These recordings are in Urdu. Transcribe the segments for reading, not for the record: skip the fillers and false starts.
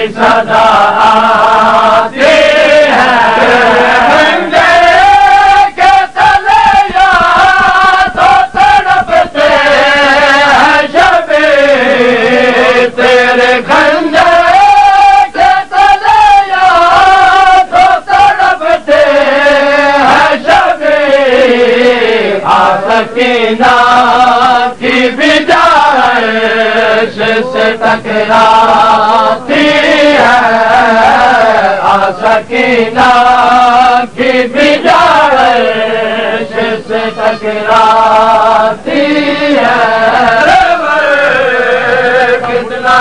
صدا آتی ہے تیرے خنجر کے تلے یاد تو تڑپتے ہیں شبیر سکینہ کی بجائش سے ٹکراتی ہے سکینہ کی بجائش سے ٹکراتی ہے کتنا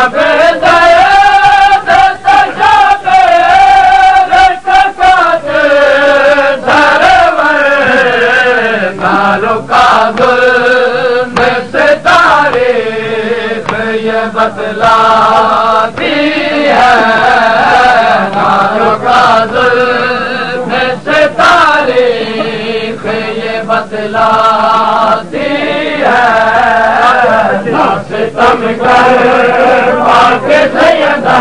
بتلاتی ہے ناروں کا ظلم سے تاریخ یہ بتلاتی ہے ستم کر پاک سیدہ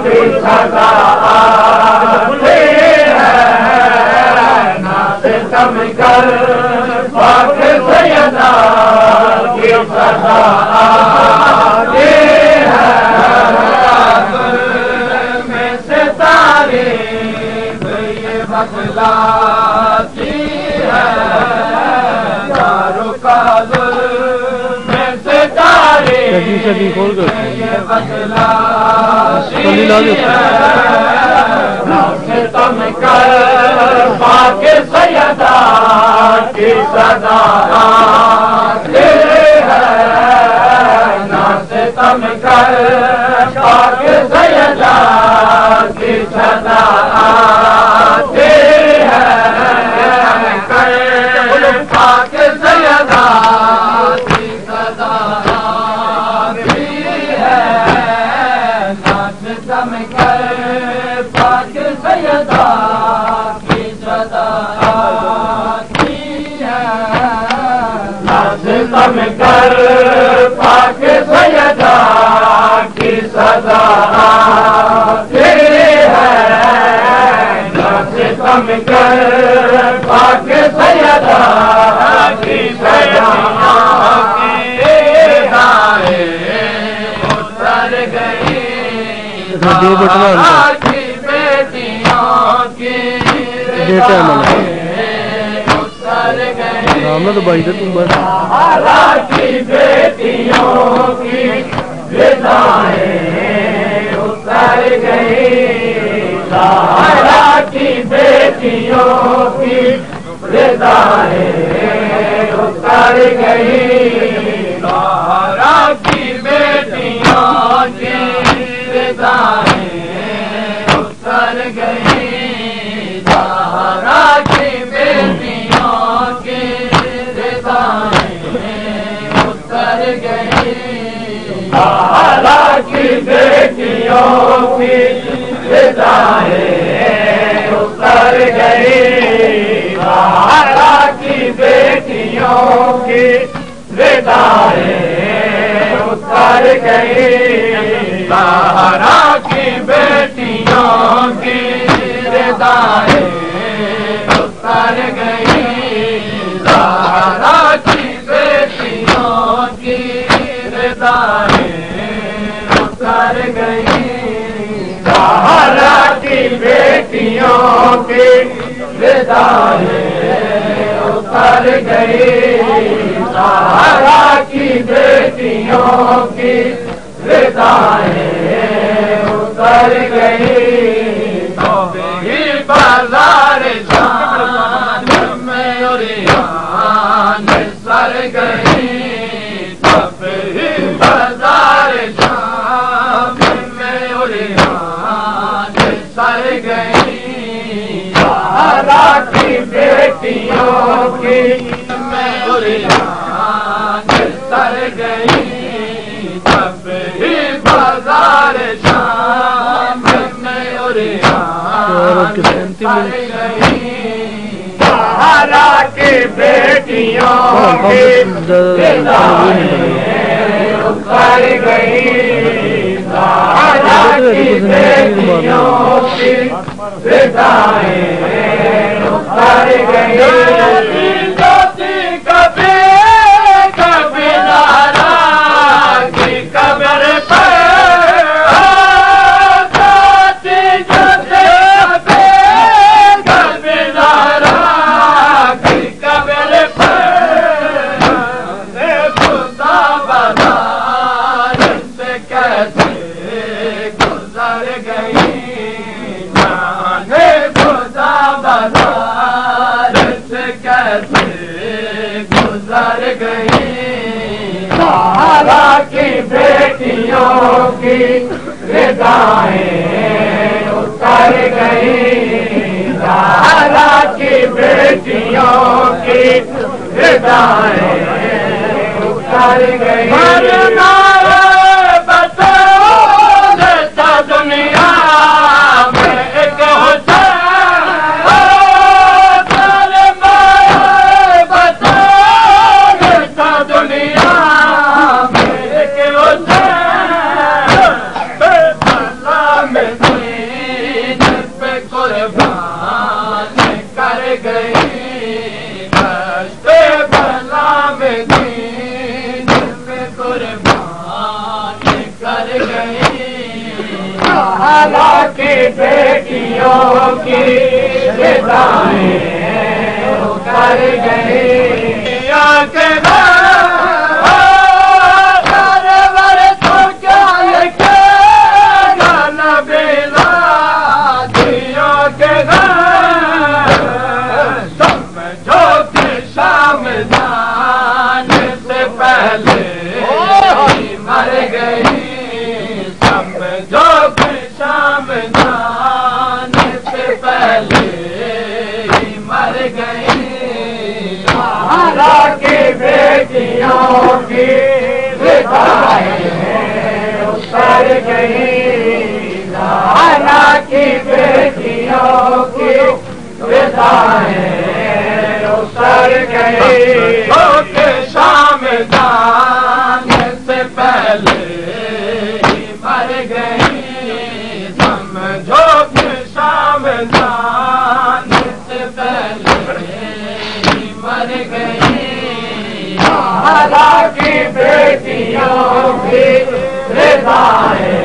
کی صدا آتی ہے ستم کر پاک سیدہ کی صدا آتی ہے میں سے تاریخ یہ بتلاتی ہے داروں کا ظلم میں سے تاریخ یہ بتلاتی ہے ستم کر پاک سیدہ کی صدا آتی ہے ستم کر پاک سیدہ کی صدا آتی ہے پاک سیدہ کی صدا آتی ہے ستم کر پاک سیدہ کی صدا آتی ہے ستم کر پاک سیدہ کی صدا آتی ہے ستم کر پاک سیدہ کی صدا آتی ہے اتر گئی کی بیٹیوں کی اتر گئی کی بیٹیوں کی ردائیں اتر گئی کی بیٹیوں کی ردائیں اتر گئی کی بیٹیوں کی ردائیں اتر گئی کی بیٹیوں کی اتر گئی کی بیٹیوں کی ردائیں اتر گئی کی بیٹیوں کی ردائیں اتر گئی کی بیٹیوں کی ردائیں اتر گئی کی بیٹیوں کی ردائیں اتر گئی کی بیٹیوں کی ردائیں اتر گئی کی بیٹیوں کی ردائیں اتر گئی بازار جان میں اوریان سر گئی بازار جان میں اوریان سر گئی کی بیٹیوں کی میں اوریان سر گئی بازار جان میں اوریان سر گئی کی بیٹیوں کی ردائیں اتر گئی کی کی ردائیں اتر گئی کبھی کبھی دارا کی قبر پر گزر گئی سہارا کی بیٹیوں کی ردائیں اتر گئی سہارا کی بیٹیوں کی ردائیں اتر گئی دنیا میں ایک کی بیٹیوں کی ردائیں اتر گئی تو کیا لکھے گا نبیلا دیوں کے سمجھو کہ شام جان سے پہلے مر گئی سمجھو شام جانے سے پہلے ہی مر گئی سہارا کی بیٹیوں کی ردائیں اتر گئی سہارا کی بیٹیوں کی ردائیں اتر گئی شام جانے سے پہلے ہی مر گئی سمجھو کہ شام جانے سے پہلے ہی مر گئی سہارا کی بیٹیوں کی ردائیں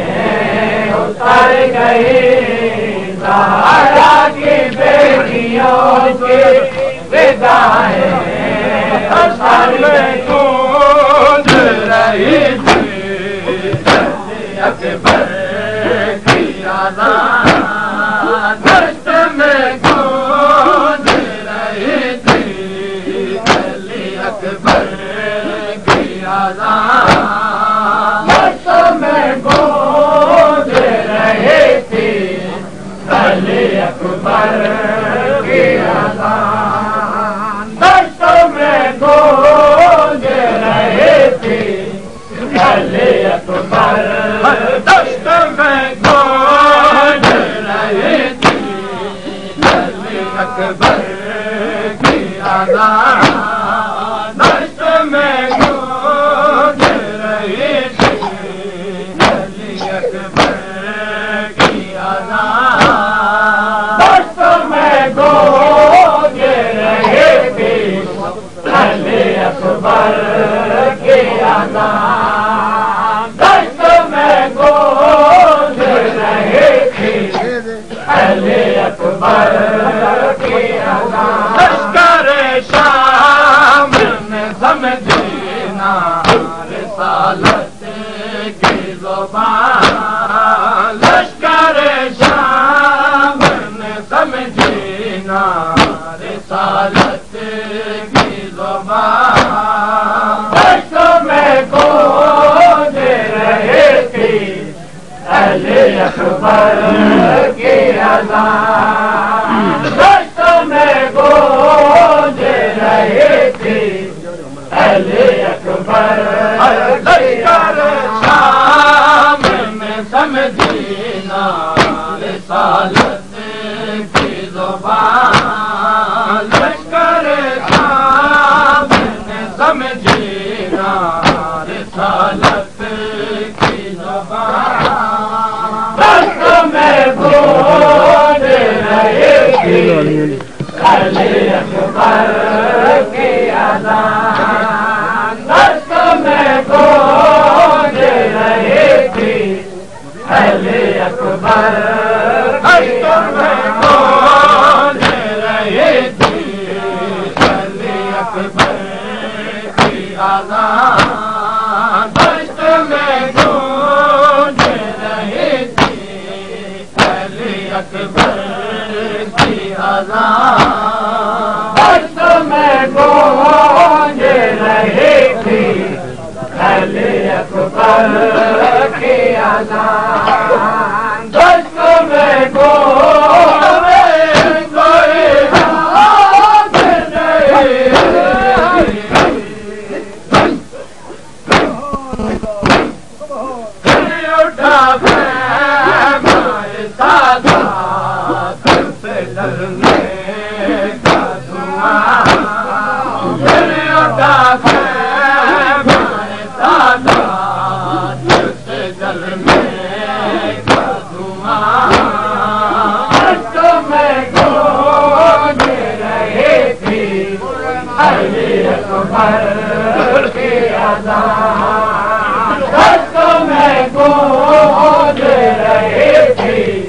اتر گئی سہارا کی بیٹیوں کی ردائیں اتر گونج رہی تھی اکبر دشت میں گونج رہی تھی علی اکبر کی آذان دشت میں گونج رہی تھی علی اکبر کی آذان دشت میں گونج رہی تھی علی اکبر دشت میں اکبر کی آذان دشت میں گونج رہی تھی علی اکبر کی آذان دشت میں گونج رہی تھی علی اکبر کی آذان دشت میں گونج رہی تھی علی اکبر لشکر شام نے سمجھنا رسالت کی زبان لشکر شام نے سمجھنا رسالت کی زبان دشت میں گونج رہی تھی علی اکبر کی آذان دشت میں گونج رہی تھی علی اکبر لشکر شام میں سمجھنا رسالت کی زبان لشکر شام میں سمجھنا رسالت کی زبان دشت میں گونج علی اکبر کی اذان دست میں گونج رہی تھی علی اکبر دست میں گونج رہی تھی علی اکبر کی اذان دست میں گونج رہی تھی علی اکبر کی اذان دست میں گونج رہی تھی علی اکبر کی اذان دست میں گونج کوئی بات نہیں اٹھا ڈرنے کا دھواں پھر اٹھا ہمارے سادات سے جلنے کا دھواں دست میں گونج رہی تھی علی اکبر کی اذان دست میں گونج رہی تھی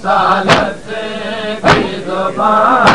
رسالت کی زبان